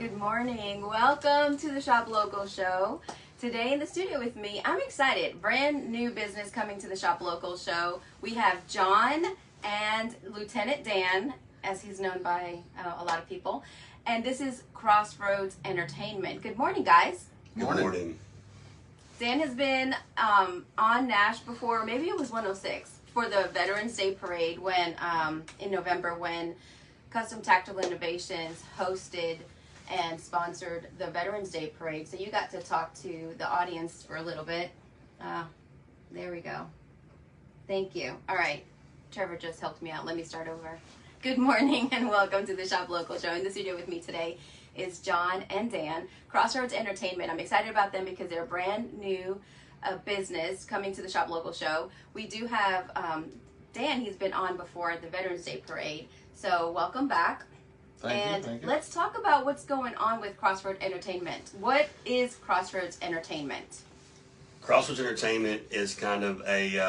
Good morning. Welcome to the Shop Local show. Today in the studio with me, I'm excited. Brand new business coming to the Shop Local show. We have John and Lieutenant Dan, as he's known by a lot of people. And this is Crossroads Entertainment. Good morning, guys. Good morning. Dan has been on Nash before, maybe it was 106, for the Veterans Day Parade when in November, when Custom Tactical Innovations hosted and sponsored the Veterans Day Parade. So you got to talk to the audience for a little bit. There we go. Thank you. All right. Trevor just helped me out. Let me start over. Good morning and welcome to the Shop Local show. In the studio with me today is John and Dan, Crossroads Entertainment. I'm excited about them because they're a brand new business coming to the Shop Local show. We do have Dan. He's been on before at the Veterans Day Parade. So welcome back. Thank you. Let's talk about what's going on with Crossroads Entertainment. What is Crossroads Entertainment? Crossroads Entertainment is kind of a,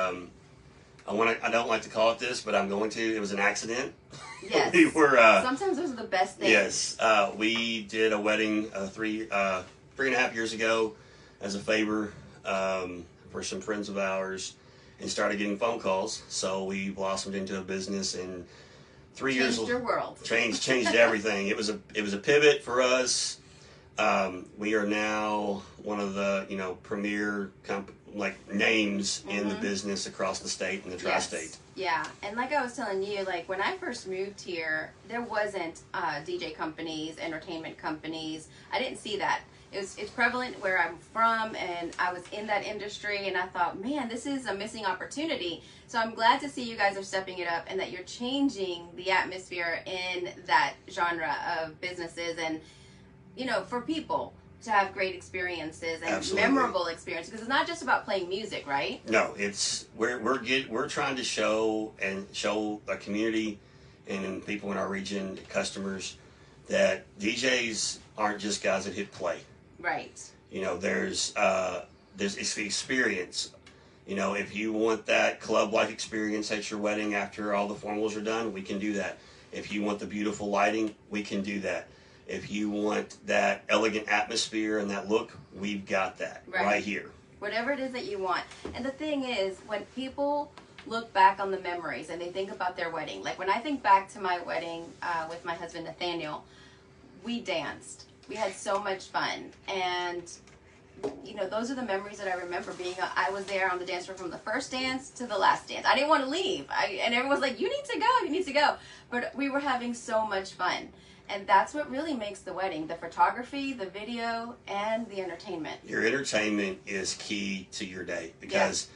I don't like to call it this, but I'm going to. It was an accident. Yes. We were, sometimes those are the best things. Yes. We did a wedding three and a half years ago as a favor for some friends of ours and started getting phone calls. So we blossomed into a business and 3 years. Changed your world. Changed everything. It was a pivot for us. We are now one of the premier names in the business across the state and the tri-state. Yes. Yeah, and like I was telling you, like when I first moved here, there wasn't DJ companies, entertainment companies. I didn't see that. It's prevalent where I'm from, and I was in that industry, and I thought, man, this is a missing opportunity. So I'm glad to see you guys are stepping it up and that you're changing the atmosphere in that genre of businesses and, for people to have great experiences and Absolutely. Memorable experiences, because it's not just about playing music, right? No, it's we're trying to show a community and people in our region, customers, that DJs aren't just guys that hit play. Right. There's it's the experience. If you want that club-like experience at your wedding after all the formals are done, we can do that. If you want the beautiful lighting, we can do that. If you want that elegant atmosphere and that look, we've got that right here. Whatever it is that you want. And the thing is, when people look back on the memories and they think about their wedding, like when I think back to my wedding with my husband Nathaniel, we danced. We had so much fun. And those are the memories that I remember being. I was there on the dance floor from the first dance to the last dance. I didn't want to leave. And everyone was like, you need to go. But we were having so much fun. And that's what really makes the wedding: the photography, the video, and the entertainment. Your entertainment is key to your day because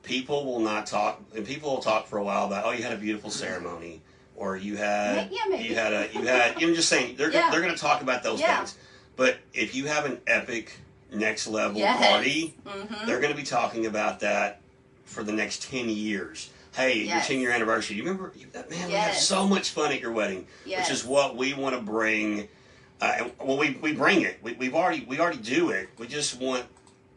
people will not talk, and people will talk for a while about, oh, you had a beautiful ceremony, or you had, I'm just saying, they're going to talk about those things. But if you have an epic next level party, they're going to be talking about that for the next 10 years. Hey, your 10-year anniversary. You remember, man, we had so much fun at your wedding, which is what we want to bring. We bring it. We already do it. We just want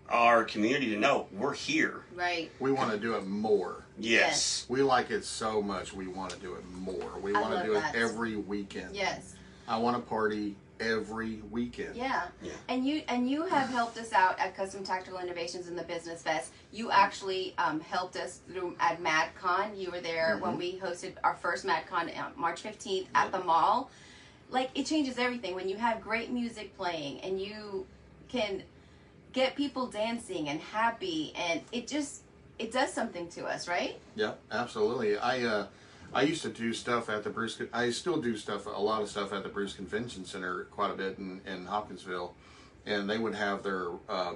our community to know we're here. Right. We want to do it more. Yes. We like it so much. We want to do it more. We want to do it every weekend. Yes. I want to party every weekend. Yeah. And you have helped us out at Custom Tactical Innovations in the Business Fest. You actually helped us through at MadCon. You were there when we hosted our first MadCon on March 15th at the mall. Like, it changes everything when you have great music playing and you can get people dancing and happy, and it does something to us, right? Yeah, absolutely. I used to do stuff at the Bruce. I still do a lot of stuff at the Bruce Convention Center quite a bit in Hopkinsville, and they would have their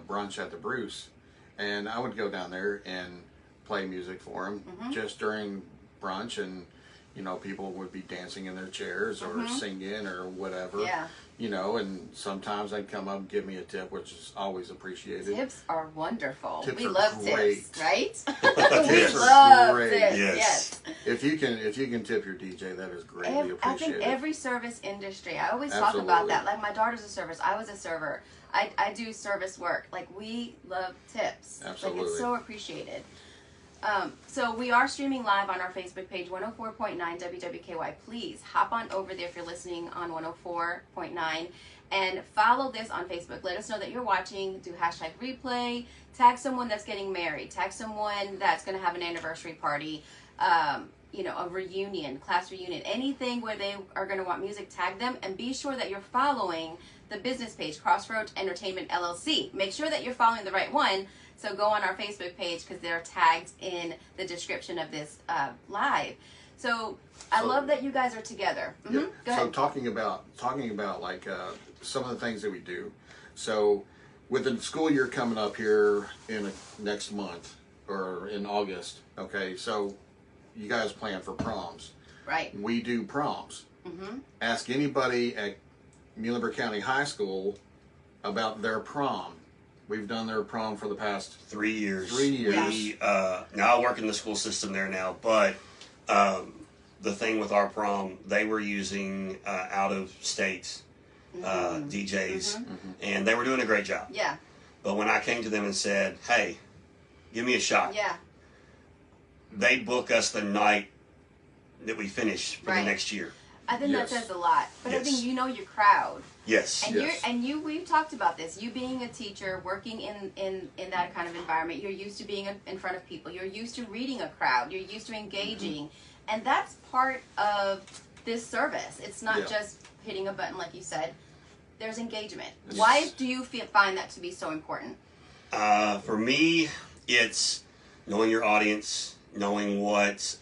brunch at the Bruce, and I would go down there and play music for them just during brunch, and people would be dancing in their chairs or singing or whatever. Yeah. And sometimes they'd come up and give me a tip, which is always appreciated. Tips are wonderful. Tips we are love great. tips, right? Tips we are love great. tips. Yes. If you can tip your DJ, that is greatly appreciated. I think every service industry, I always talk about that. Like, my daughter's a service. I was a server. I do service work. Like, we love tips. Absolutely. Like, it's so appreciated. So we are streaming live on our Facebook page, 104.9 WWKY. Please hop on over there if you're listening on 104.9 And follow this on Facebook. Let us know that you're watching. Do hashtag replay. Tag someone that's getting married. Tag someone that's going to have an anniversary party. You know, a reunion, class reunion, anything where they are going to want music, tag them, and be sure that you're following the business page, Crossroads Entertainment LLC. Make sure that you're following the right one. So go on our Facebook page because they're tagged in the description of this live. So I love that you guys are together. Mm-hmm. Yeah. Go ahead. So talking about like some of the things that we do. So with the school year coming up here in next month or in August, okay, so you guys plan for proms. Right. We do proms. Mm-hmm. Ask anybody at Muhlenberg County High School about their prom. We've done their prom for the past 3 years. 3 years. We, now I work in the school system there now, but the thing with our prom, they were using out of state DJs, and they were doing a great job. Yeah. But when I came to them and said, "Hey, give me a shot," they book us the night that we finish for the next year. I think that says a lot. But I think you know your crowd. Yes. And we've talked about this. You being a teacher, working in that kind of environment, you're used to being in front of people. You're used to reading a crowd. You're used to engaging. And that's part of this service. It's not just hitting a button like you said. There's engagement. Yes. Why do you find that to be so important? For me, it's knowing your audience, knowing what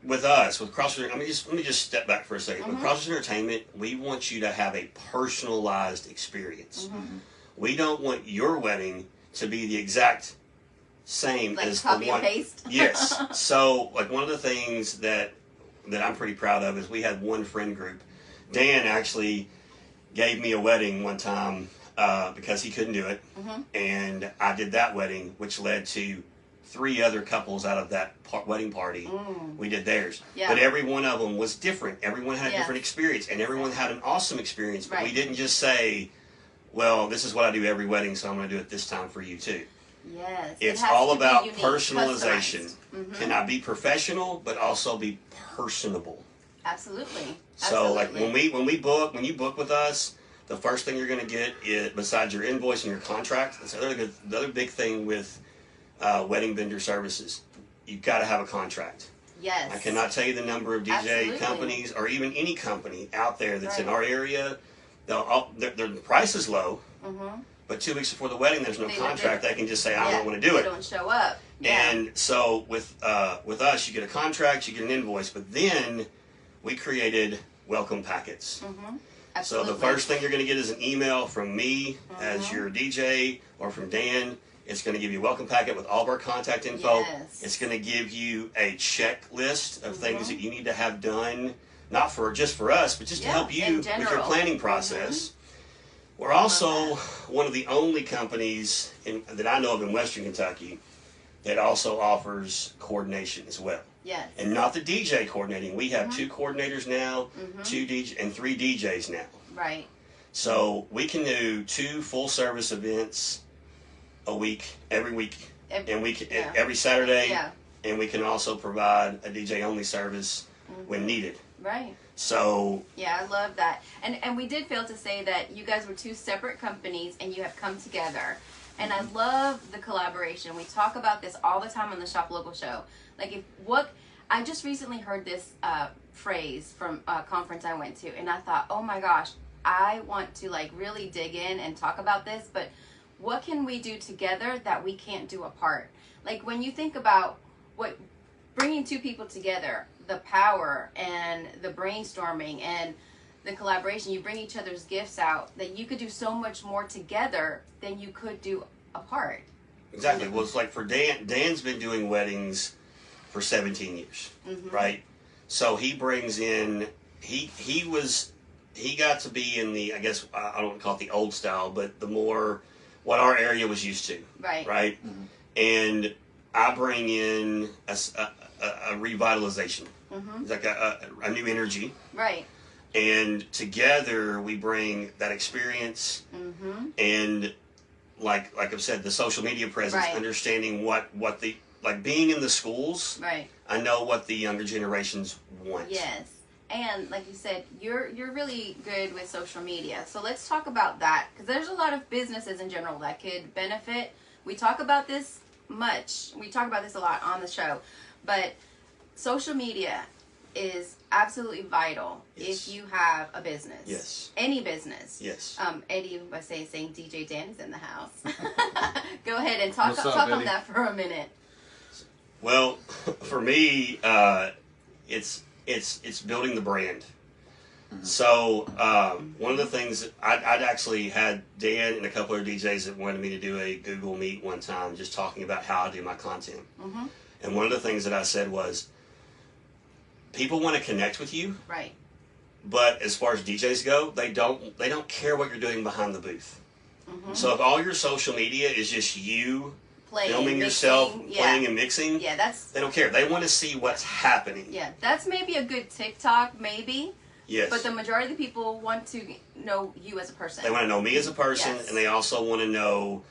with us, with Crossroads, let me just step back for a second. With Crossroads Entertainment, we want you to have a personalized experience. We don't want your wedding to be the exact same like as copy the one. And paste? Yes. So, like, one of the things that I'm pretty proud of is we had one friend group. Dan actually gave me a wedding one time because he couldn't do it, and I did that wedding, which led to 3 other couples out of that wedding party. We did theirs. But every one of them was different. Everyone had a different experience, and everyone had an awesome experience. But we didn't just say, well, this is what I do every wedding, so I'm going to do it this time for you too. Yes. It's all about personalization. Can I be professional, but also be personable? Absolutely. So, like, when you book with us, the first thing you're going to get is, besides your invoice and your contract, that's the other big thing with wedding vendor services. You've got to have a contract. Yes. I cannot tell you the number of DJ companies or even any company out there that's in our area. Their price is low, but 2 weeks before the wedding, there's no contract. They can just say, I don't want to do it. They don't show up. And so with us, you get a contract, you get an invoice, but then we created welcome packets. So the first thing you're going to get is an email from me as your DJ or from Dan. It's going to give you a welcome packet with all of our contact info. It's going to give you a checklist of things that you need to have done, not just for us, but just to help you with your planning process. We're also one of the only companies that I know of in Western Kentucky that also offers coordination as well. Yes. And not the DJ coordinating. We have 2 coordinators now, 2 and 3 DJs now. Right. So we can do 2 full service events a week, every week, every Saturday, and we can also provide a DJ only service when needed. Right. So I love that. And we did fail to say that you guys were 2 separate companies and you have come together. And I love the collaboration. We talk about this all the time on the Shop Local show. Like, I just recently heard this phrase from a conference I went to, and I thought, oh my gosh, I want to like really dig in and talk about this, but what can we do together that we can't do apart? Like, when you think about bringing 2 people together, the power and the brainstorming and the collaboration, you bring each other's gifts out, that you could do so much more together than you could do apart. Exactly. Well, it's like for Dan's been doing weddings for 17 years, right? So he brings in, he got to be in the, I guess, I don't call it the old style, but the more, what our area was used to. Right? And I bring in a revitalization. It's like a new energy. Right. And together we bring that experience and like I've said, the social media presence, understanding what being in the schools. Right. I know what the younger generations want. Yes. And like you said, you're really good with social media. So let's talk about that, because there's a lot of businesses in general that could benefit. We talk about this a lot on the show, but social media is absolutely vital if you have a business. Yes. Any business. Yes. Eddie was saying DJ Dan is in the house. Go ahead and talk Eddie? on that for a minute. Well, for me, it's building the brand. Mm-hmm. So one of the things I'd actually had Dan and a couple of DJs that wanted me to do a Google Meet one time, just talking about how I do my content. Mm-hmm. And one of the things that I said was, people want to connect with you, right? But as far as DJs go, they don't care what you're doing behind the booth. Mm-hmm. So if all your social media is just you filming yourself, playing and mixing, they don't care. They want to see what's happening. Yeah, that's maybe a good TikTok, maybe. Yes. But the majority of the people want to know you as a person. They want to know me as a person, and they also want to know,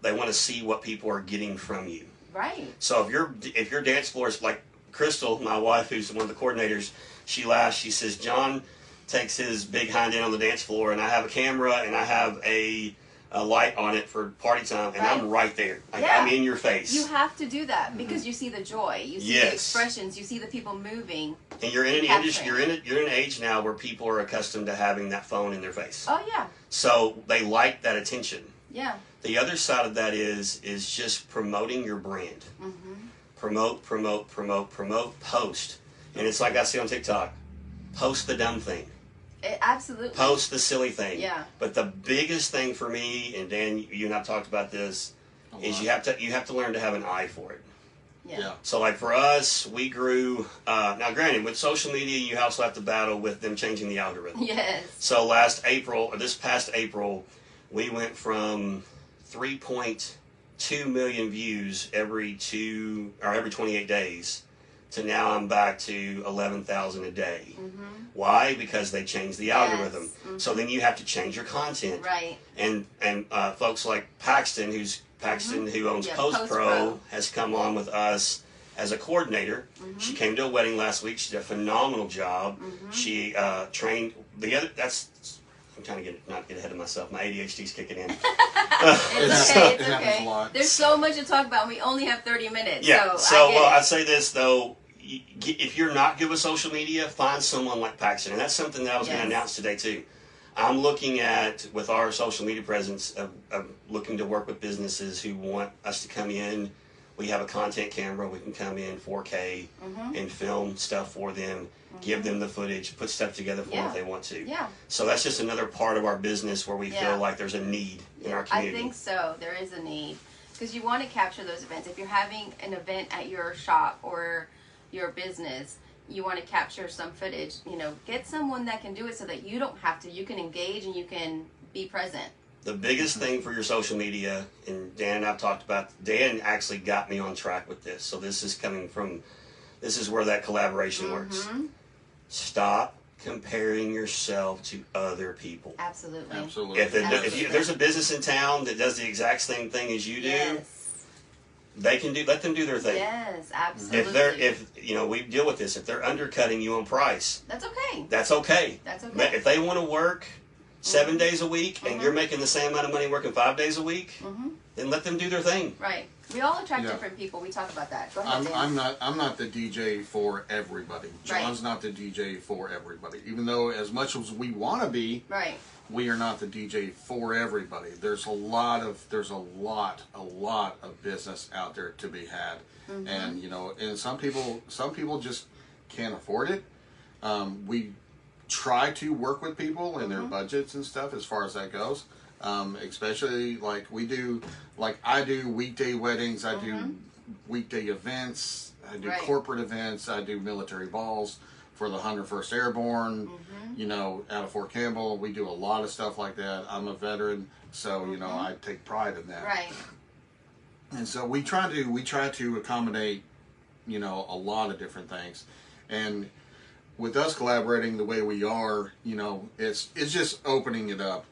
they want to see what people are getting from you. Right. So if your dance floor is like Crystal, my wife, who's one of the coordinators, she laughs. She says, John takes his big hind end on the dance floor, and I have a camera, and I have a light on it for party time, and I'm right there. I'm in your face. You have to do that because you see the joy, you see the expressions, you see the people moving. And you're in an industry, you're in an age now where people are accustomed to having that phone in their face. Oh yeah. So they like that attention. Yeah. The other side of that is just promoting your brand. Mm-hmm. Promote, post. And it's like I see on TikTok, post the dumb thing. Absolutely. Post the silly thing. Yeah. But the biggest thing for me, and Dan, you and I've talked about this, is you have to learn to have an eye for it. Yeah. So like for us, we grew, now granted, with social media, you also have to battle with them changing the algorithm. Yes. So this past April, we went from 3.2 million views every 28 days to now I'm back to 11,000 a day. Mm-hmm. Why? Because they changed the algorithm. Mm-hmm. So then you have to change your content. Right. And folks like Paxton, who owns Post Pro, has come on with us as a coordinator. Mm-hmm. She came to a wedding last week. She did a phenomenal job. Mm-hmm. She trained I'm trying to not get ahead of myself. My ADHD's kicking in. It's okay. There's so much to talk about. We only have 30 minutes. Yeah. So I'd say this though. If you're not good with social media, find someone like Paxton. And that's something that I was going to announce today too. I'm looking at, with our social media presence, looking to work with businesses who want us to come in. We have a content camera. We can come in 4K and film stuff for them, give them the footage, put stuff together for them if they want to. Yeah. So that's just another part of our business where we feel like there's a need in our community. I think so. There is a need. Because you want to capture those events. If you're having an event at your shop or your business, you want to capture some footage. Get someone that can do it so that you don't have to. You can engage and you can be present. The biggest thing for your social media, and Dan and I've talked about, Dan actually got me on track with this. So this is where that collaboration works. Stop comparing yourself to other people. Absolutely. If there's a business in town that does the exact same thing as you do, let them do their thing. Yes, absolutely. We deal with this. If they're undercutting you on price, that's okay. That's okay. But if they want to work 7 days a week and you're making the same amount of money working 5 days a week, then let them do their thing. Right. We all attract different people. We talk about that. Go ahead, Dan. I'm not the DJ for everybody. John's not the DJ for everybody. Even though as much as we want to be, we are not the DJ for everybody. There's a lot of business out there to be had. And and some people just can't afford it. We try to work with people and their budgets and stuff as far as that goes. Especially I do weekday weddings, I do weekday events, I do corporate events, I do military balls for the 101st Airborne, out of Fort Campbell. We do a lot of stuff like that. I'm a veteran, so I take pride in that. Right. And so we try to accommodate, a lot of different things. And with us collaborating the way we are, it's just opening it up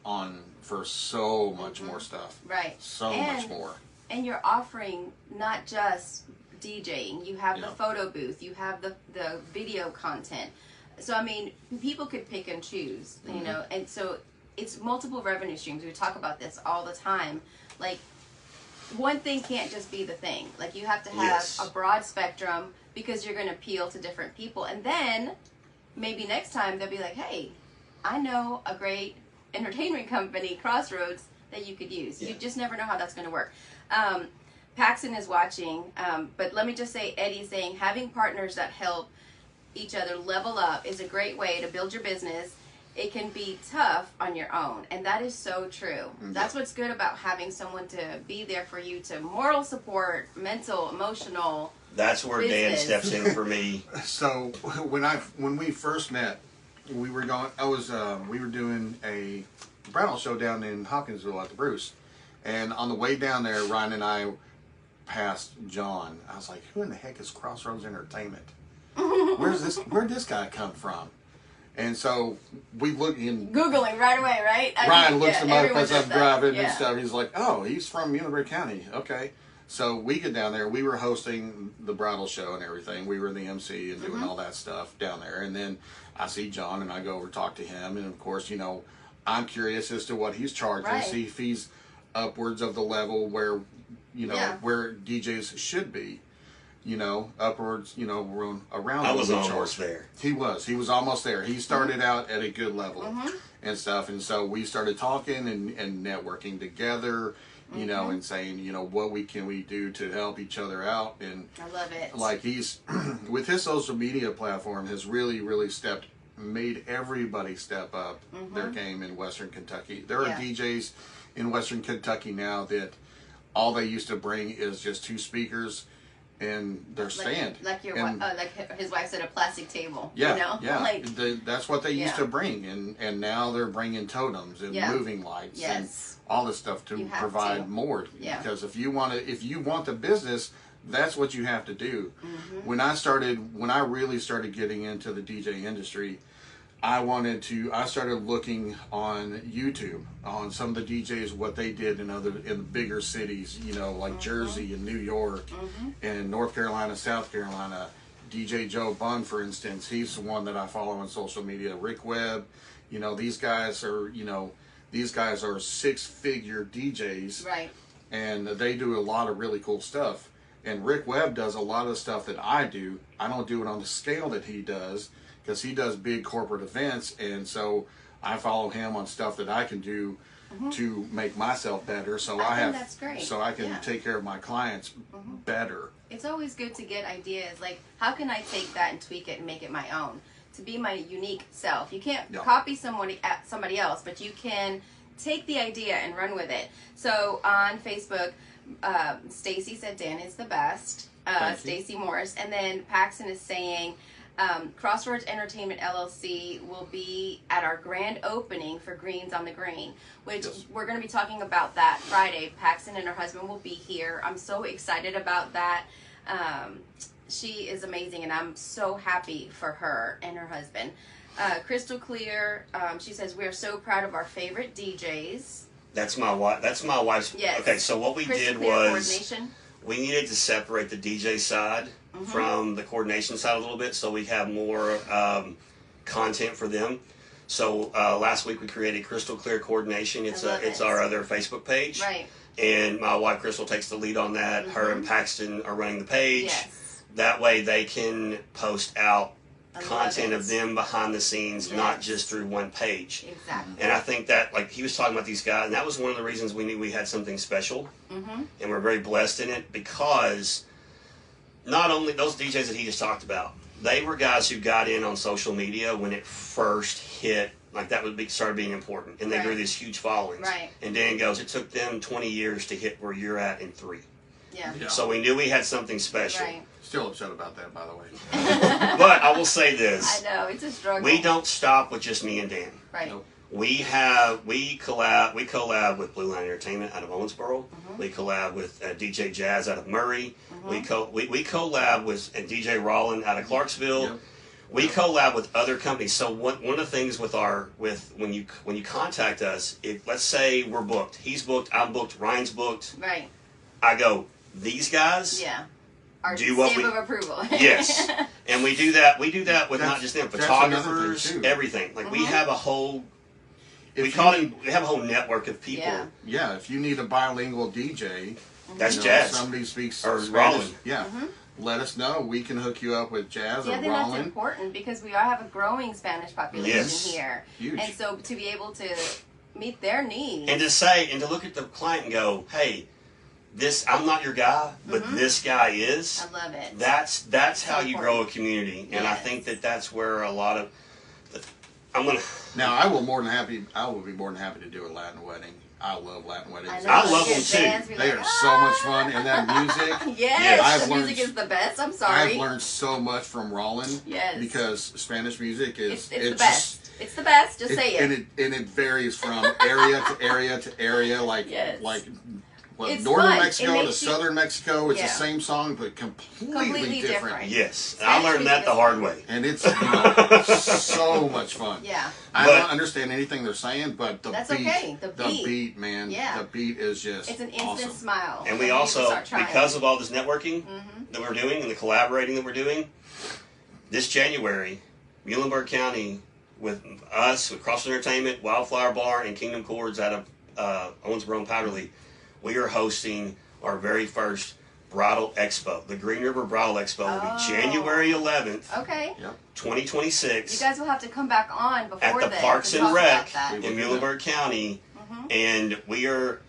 for so much more stuff. Right. So much more. And you're offering not just DJing, you have the photo booth, you have the video content. So I mean, people could pick and choose, you know, and so it's multiple revenue streams. We talk about this all the time. Like, one thing can't just be the thing. Like, you have to have a broad spectrum because you're going to appeal to different people. And then maybe next time they'll be like, hey, I know a great entertainment company, Crossroads, that you could use. You just never know how that's going to work. Paxton is watching, but let me just say, Eddie's saying having partners that help each other level up is a great way to build your business. It can be tough on your own, and that is so true. That's what's good about having someone to be there for you, to moral support, mental, emotional. That's where business. Dan steps in for me. So when we first met, we were doing a bridal show down in Hopkinsville at the Bruce, and on the way down there, Ryan and I passed John. I was like, "Who in the heck is Crossroads Entertainment? Where'd this guy come from?" And so we look in Googling right away, right? Ryan looks him up as I'm driving and stuff. He's like, "Oh, he's from Muhlenberg County." Okay. So we get down there. We were hosting the bridal show and everything. We were the MC and doing all that stuff down there. And then I see John and I go over and talk to him. And of course, you know, I'm curious as to what he's charging. See if he's upwards of the level where, you know, where DJs should be. You know, upwards, you know, around. I was almost there. He was almost there. He started out at a good level and stuff. And so we started talking and networking together, you know, and saying, you know, what can we do to help each other out. And I love it. Like he's, with his social media platform, has really, really made everybody step up their game in Western Kentucky. There are DJs in Western Kentucky now that all they used to bring is just 2 speakers and their stand. Like his wife said, a plastic table. Yeah, you know? yeah. Like, that's what they used to bring, and now they're bringing totems and moving lights and all this stuff to provide more. Yeah. Because if you want the business, that's what you have to do. When I really started getting into the DJ industry, I started looking on YouTube on some of the DJs, what they did in bigger cities, you know, like Jersey and New York and North Carolina, South Carolina. DJ Joe Bunn, for instance, he's the one that I follow on social media. Rick Webb, you know, these guys are 6-figure DJs. Right. And they do a lot of really cool stuff. And Rick Webb does a lot of the stuff that I do. I don't do it on the scale that he does, because he does big corporate events, and so I follow him on stuff that I can do to make myself better. So that's great. So I can take care of my clients better. It's always good to get ideas. Like, how can I take that and tweak it and make it my own? To be my unique self. You can't copy somebody else, but you can take the idea and run with it. So on Facebook, Stacy said Dan is the best. Stacy Morris, and then Paxton is saying, Crossroads Entertainment LLC will be at our grand opening for Greens on the Green, which we're going to be talking about that Friday. Paxton and her husband will be here. I'm so excited about that. She is amazing, and I'm so happy for her and her husband. Crystal Clear, she says, we are so proud of our favorite DJs. That's my wife's. Yes. Okay, so what we Crystal did Clear was we needed to separate the DJ side from the coordination side a little bit, so we have more content for them. So last week we created Crystal Clear Coordination. It's our other Facebook page, right? And my wife Crystal takes the lead on that. Her and Paxton are running the page. Yes. That way they can post out content of them behind the scenes, not just through one page. Exactly. And I think that, like he was talking about these guys, and that was one of the reasons we knew we had something special, and we're very blessed in it, because not only those DJs that he just talked about, they were guys who got in on social media when it first hit, like that started being important, and they grew these huge followings. Right. And Dan goes, it took them 20 years to hit where you're at in 3. Yeah. So we knew we had something special. Right. Still upset about that, by the way. But I will say this. I know, it's a struggle. We don't stop with just me and Dan. Right. Nope. We collab with Blue Line Entertainment out of Owensboro. We collab with DJ Jazz out of Murray. We collab with DJ Rollin out of Clarksville. Yep. We collab with other companies. So one of the things when you contact us, if let's say we're booked, he's booked, I'm booked, Ryan's booked. Right. I go, these guys. Yeah. our stamp of approval. Yes, and we do that. We do that with not just them, photographers, everything. Like we have a whole. We have a whole network of people. Yeah, if you need a bilingual DJ, that's jazz. Somebody speaks or Spanish. Rollin. Yeah. Let us know. We can hook you up with jazz or I think Rollin. that's important because we have a growing Spanish population here. Huge. And so to be able to meet their needs. And to look at the client and go, hey, I'm not your guy, but this guy is. I love it. That's how you grow a community. And I think that's where a lot of, Now, I will be more than happy to do a Latin wedding. I love Latin weddings. I love them too. They are so much fun, and that music. Yes, the music is the best. I'm sorry. I've learned so much from Rollin. Yes. Because Spanish music is it's the best. It's the best. Just say it. And it varies from area to area to area. Like it's northern fun. Mexico to southern Mexico, it's the same song, but completely different. Yes, I learned that the hard way. And it's so much fun. Yeah. I don't understand anything they're saying, but the That's beat, okay. The beat, man, the beat is just it's an instant smile. And we also, because of all this networking that we're doing and the collaborating that we're doing, this January, Muhlenberg County, with us, with Crossroads Entertainment, Wildflower Bar, and Kingdom Chords out of Owensboro and Powderly, we are hosting our very first Bridal Expo. The Green River Bridal Expo will be January 11th, 2026. You guys will have to come back on before at the Parks and Rec in Muhlenberg County, and we are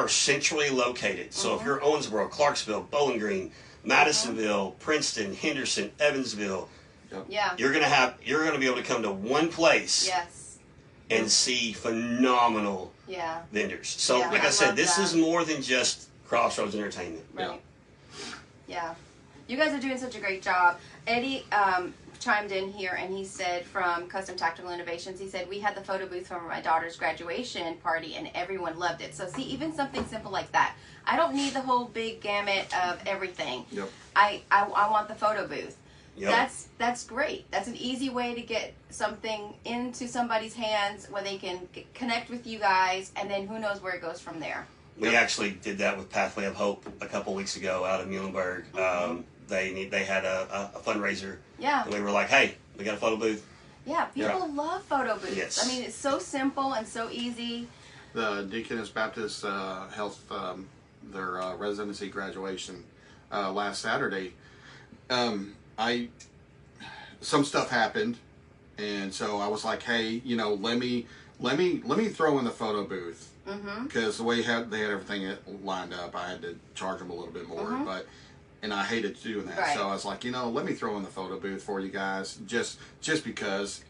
centrally located. So if you're Owensboro, Clarksville, Bowling Green, Madisonville, Princeton, Henderson, Evansville, you're gonna be able to come to one place. And see phenomenal vendors. So, like I said, this is more than just Crossroads Entertainment. Right. Yeah. You guys are doing such a great job. Eddie chimed in here and he said from Custom Tactical Innovations, he said, we had the photo booth from my daughter's graduation party and everyone loved it. So see, even something simple like that. I don't need the whole big gamut of everything. I want the photo booth. That's great. That's an easy way to get something into somebody's hands where they can connect with you guys, and then who knows where it goes from there. We actually did that with Pathway of Hope a couple weeks ago out of Muhlenberg. They had a fundraiser. And we were like, hey, we got a photo booth. Yeah, people love photo booths. I mean, it's so simple and so easy. The Deaconess Baptist Health, their residency graduation last Saturday, some stuff happened, and so I was like, hey, let me throw in the photo booth, because the way they had everything lined up, I had to charge them a little bit more, and I hated doing that. So I was like, let me throw in the photo booth for you guys, just because,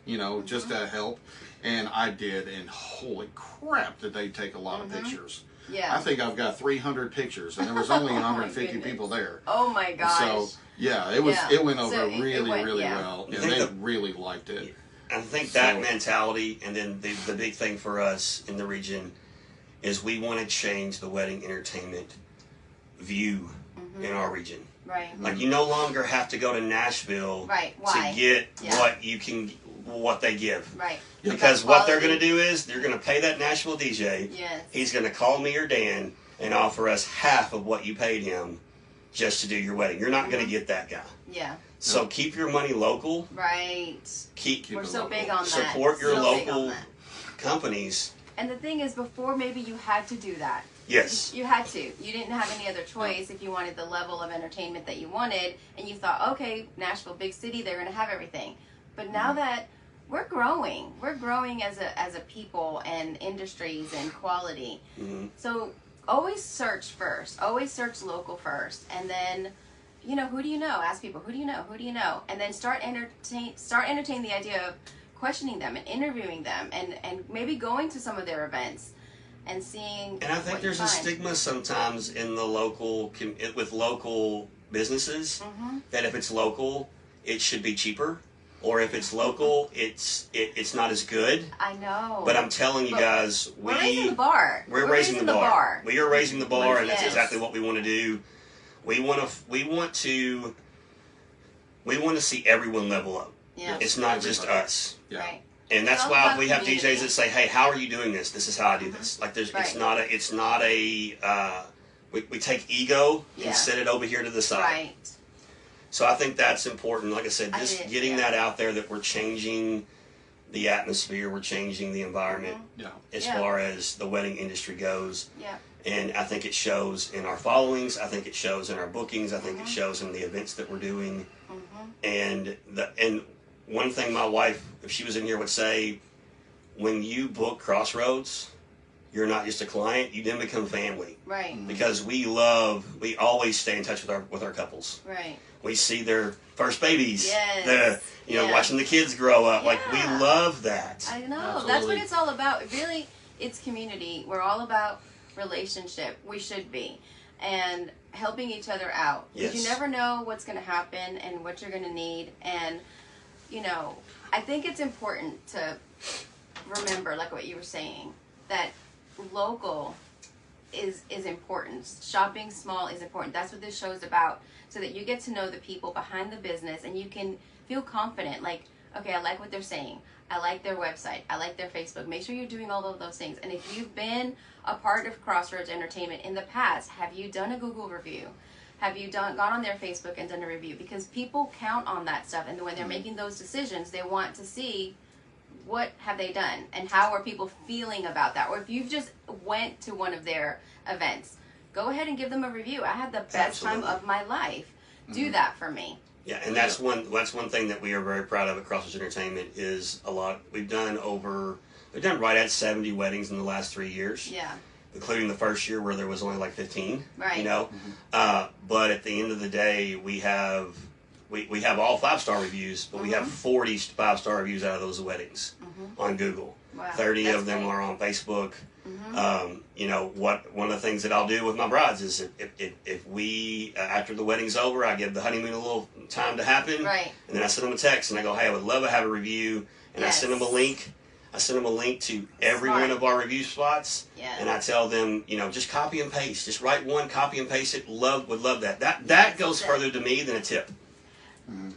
just to help. And I did, and holy crap, did they take a lot of pictures. I think I've got 300 pictures, and there was only 150 people there. Oh my gosh. So it went over really well, and they really liked it. I think that mentality, and then the big thing for us in the region is we want to change the wedding entertainment view in our region. Like, you no longer have to go to Nashville to get what they give. Because what they're going to do is they're going to pay that Nashville DJ. He's going to call me or Dan and offer us half of what you paid him just to do your wedding. You're not going to get that guy. So keep your money local. We're so big on that. Support your local companies. And the thing is, before maybe you had to do that. You had to. You didn't have any other choice if you wanted the level of entertainment that you wanted, and you thought, okay, Nashville, big city, they're going to have everything. But now that we're growing as a people and industries and quality. So always search first. Always search local first, and then, who do you know? Ask people, who do you know? Who do you know? And then start entertain the idea of questioning them and interviewing them, and maybe going to some of their events and seeing. And I think there's a stigma sometimes in the local with local businesses that if it's local, it should be cheaper. Or if it's local, it's not as good. I know. But I'm telling you guys, we're raising the bar. We're raising the bar. We are raising the bar, and that's exactly what we want to do. We want to see everyone level up. It's not just us. And that's why we have DJs that say, "Hey, how are you doing this? This is how I do this." Like, it's not a we take ego and set it over here to the side. Right. So I think that's important. Like I said, just getting that out there, that we're changing the atmosphere, we're changing the environment as far as the wedding industry goes. Yeah. And I think it shows in our followings. I think it shows in our bookings. I think it shows in the events that we're doing. And one thing my wife, if she was in here, would say, when you book Crossroads, you're not just a client, you then become family. Right. Because we always stay in touch with our couples. Right. We see their first babies. Yes. Watching the kids grow up. Yeah. Like, we love that. I know. Absolutely. That's what it's all about. Really, it's community. We're all about relationship. We should be. And helping each other out. Yes. Because you never know what's going to happen and what you're going to need. And, I think it's important to remember, like what you were saying, that local is important. Shopping small is important. That's what this show is about, so that you get to know the people behind the business and you can feel confident. Like, okay, I like what they're saying. I like their website. I like their Facebook. Make sure you're doing all of those things. And if you've been a part of Crossroads Entertainment in the past, have you done a Google review? Have you gone on their Facebook and done a review? Because people count on that stuff. And when they're making those decisions, they want to see what have they done and how are people feeling about that. Or if you've just went to one of their events, go ahead and give them a review. I had the best time of my life. Do that for me. Yeah, and that's one thing that we are very proud of at Crossroads Entertainment is a lot. We've done right at 70 weddings in the last 3 years. Yeah. Including the first year where there was only like 15. Right. But at the end of the day, we have all 5-star reviews, but we have 40 5-star reviews out of those weddings on Google. Wow. 30 of them are on Facebook. One of the things that I'll do with my brides is if we after the wedding's over, I give the honeymoon a little time to happen, right? And then I send them a text and I go, hey, I would love to have a review, and I send them a link. I send them a link to every one of our review spots, and I tell them, just copy and paste, just write one, copy and paste it. Would love that. That goes further to me than a tip.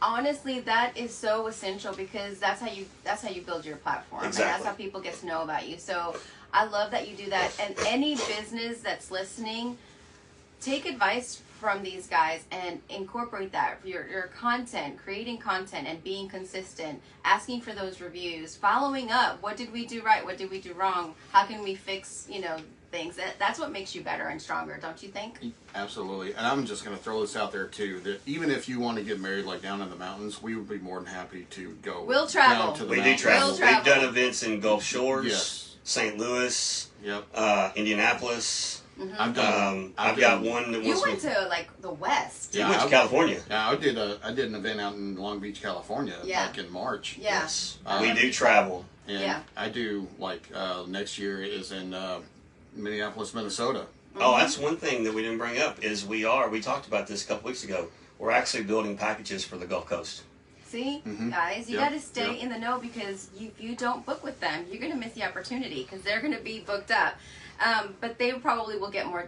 Honestly, that is so essential, because that's how you build your platform. Exactly. And that's how people get to know about you. So I love that you do that. And any business that's listening, take advice from these guys and incorporate that. Your content, creating content and being consistent, asking for those reviews, following up. What did we do right? What did we do wrong? How can we fix, things? That's what makes you better and stronger, don't you think? Absolutely. And I'm just going to throw this out there too, that even if you want to get married like down in the mountains, we would be more than happy to go. We'll travel. Down to the We mountains. do travel. We'll travel. We've done events in Gulf Shores, Yes. St. Louis, I've Indianapolis. I've got one that You was went to like the West. we went to California. Yeah, I did an event out in Long Beach, California, back in March. Yeah. Yes, we do travel. And I do next year is in Minneapolis, Minnesota. Oh, that's one thing that we didn't bring up is we talked about this a couple weeks ago. We're actually building packages for the Gulf Coast. See, guys, you got to stay in the know, because if you don't book with them, you're going to miss the opportunity, because they're going to be booked up. But they probably will get more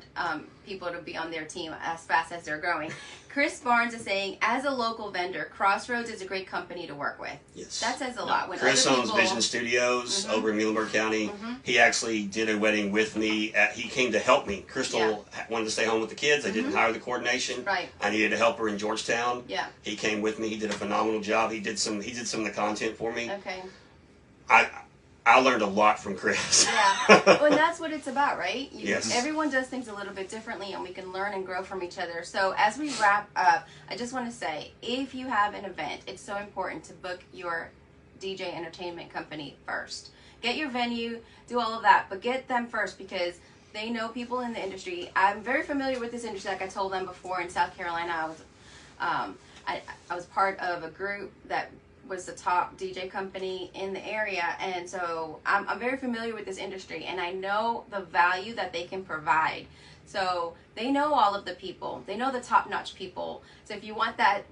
people to be on their team as fast as they're growing. Chris Barnes is saying, as a local vendor, Crossroads is a great company to work with. Yes. That says a lot. When Chris other owns people, Vision Studios over in Muhlenberg County. He actually did a wedding with me. He came to help me. Crystal wanted to stay home with the kids. I didn't hire the coordination. Right. I needed a helper in Georgetown. Yeah. He came with me. He did a phenomenal job. He did some of the content for me. Okay. I learned a lot from Chris. Yeah. Well, and that's what it's about, right? Yes. Everyone does things a little bit differently, and we can learn and grow from each other. So as we wrap up, I just want to say, if you have an event, it's so important to book your DJ entertainment company first. Get your venue, do all of that, but get them first, because they know people in the industry. I'm very familiar with this industry. Like I told them before, in South Carolina, I was part of a group that was the top DJ company in the area, and so I'm very familiar with this industry, and I know the value that they can provide. So they know all of the people, they know the top-notch people. So if you want that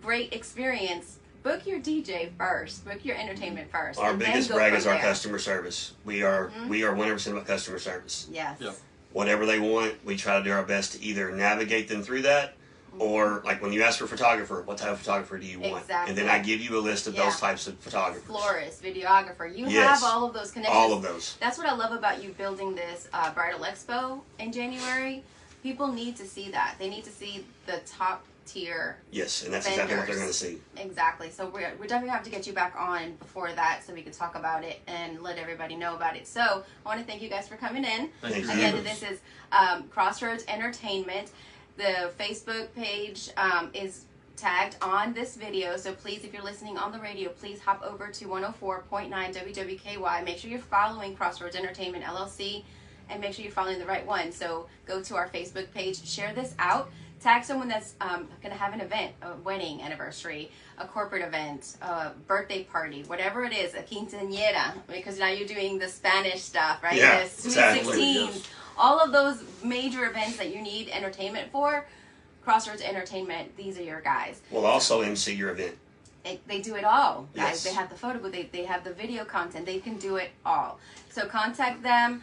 great experience, book your DJ first, book your entertainment first. Our and biggest then go brag from is our there. customer service. We are 100% about customer service. Yes. Yep. Whatever they want, we try to do our best to either navigate them through that, or like when you ask for a photographer, what type of photographer do you want? Exactly. And then I give you a list of those types of photographers. Florist, videographer. You Yes. have all of those connections. All of those. That's what I love about you building this bridal expo in January. People need to see that. They need to see the top tier. Yes, and that's exactly what they're going to see. Exactly. So we definitely have to get you back on before that so we can talk about it and let everybody know about it. So I want to thank you guys for coming in. Thank you. Again, this is Crossroads Entertainment. The Facebook page is tagged on this video, so please, if you're listening on the radio, please hop over to 104.9 WWKY. Make sure you're following Crossroads Entertainment LLC, and make sure you're following the right one. So go to our Facebook page, share this out, tag someone that's going to have an event, a wedding anniversary, a corporate event, a birthday party, whatever it is, a quinceañera, because now you're doing the Spanish stuff, right? Yeah, the Sweet exactly. 16s, Yes. all of those major events that you need entertainment for. Crossroads Entertainment, these are your guys. We'll also MC your event. They do it all, guys. Yes. They have the photo booth, they have the video content, they can do it all. So contact them.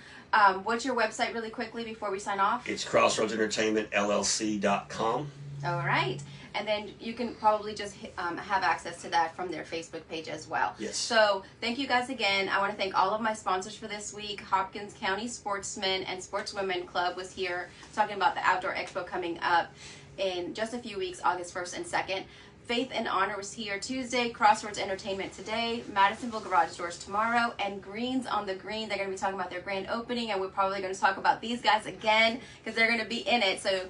What's your website really quickly before we sign off? It's crossroadsentertainmentllc.com. All right. And then you can probably just have access to that from their Facebook page as well. Yes. So thank you guys again. I want to thank all of my sponsors for this week. Hopkins County Sportsmen and Sportswomen Club was here talking about the Outdoor Expo coming up in just a few weeks, August 1st and 2nd. Faith and Honor was here Tuesday, Crossroads Entertainment today, Madisonville Garage Doors tomorrow, and Greens on the Green. They're going to be talking about their grand opening, and we're probably going to talk about these guys again because they're going to be in it. So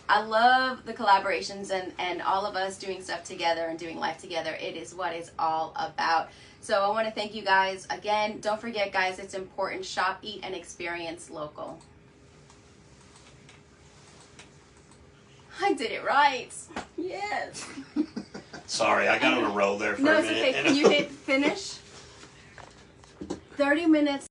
I love the collaborations and all of us doing stuff together and doing life together. It is what it's all about. So I want to thank you guys again. Don't forget, guys, it's important. Shop, eat, and experience local. I did it right. Yes. Sorry, I got on a roll there for No, a it's minute. okay. Can you hit finish? 30 minutes.